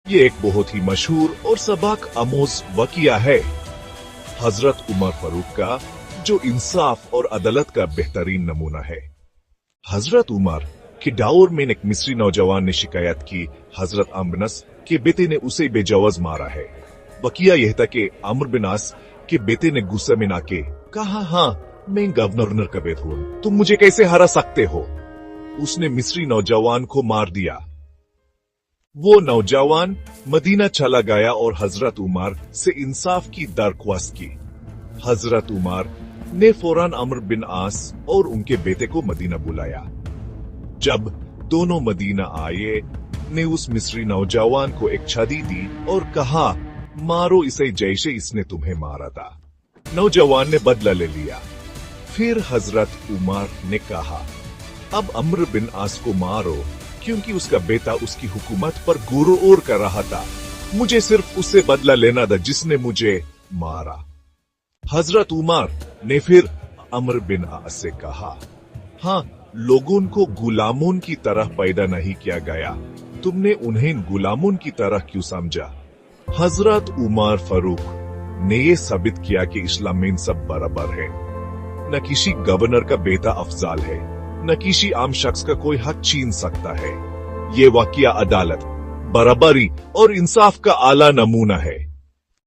ये एक बहुत ही मशहूर और सबक आमोज वाक़िया है हजरत उमर फारूक का, जो इंसाफ और अदालत का बेहतरीन नमूना है। हजरत उमर के दौर में एक मिस्री नौजवान ने शिकायत की हजरत अम्र बिन आस के बेटे ने उसे बेजवाज मारा है। वाक़िया यह था कि अम्र बिन आस के बेटे ने गुस्से में आके कहा, हाँ मैं गवर्नर का बेटा हूं, तुम मुझे कैसे हरा सकते हो। उसने मिस्री नौजवान को मार दिया। वो नौजवान मदीना चला गया और हजरत उमर से इंसाफ की दरख्वास्त की। हजरत उमर ने फौरन अम्र बिन आस और उनके बेटे को मदीना बुलाया। जब दोनों मदीना आए, ने उस मिस्री नौजवान को एक छड़ी दी और कहा, मारो इसे जैसे इसने तुम्हें मारा था। नौजवान ने बदला ले लिया। फिर हजरत उमर ने कहा, अब अम्र बिन आस को मारो, क्योंकि उसका बेटा उसकी हुकूमत पर गुरूर कर रहा था। मुझे सिर्फ उससे बदला लेना था जिसने मुझे मारा। हजरत उमर ने फिर अम्र बिन आस से कहा, हाँ, लोगों को गुलामों की तरह पैदा नहीं किया गया, तुमने उन्हें गुलामों की तरह क्यों समझा। हजरत उमर फारूक ने यह साबित किया कि इस्लाम में सब बराबर है। न किसी गवर्नर का बेटा अफजाल है, न किसी आम शख्स का कोई हक छीन सकता है। ये वाक़िया अदालत, बराबरी और इंसाफ का आला नमूना है।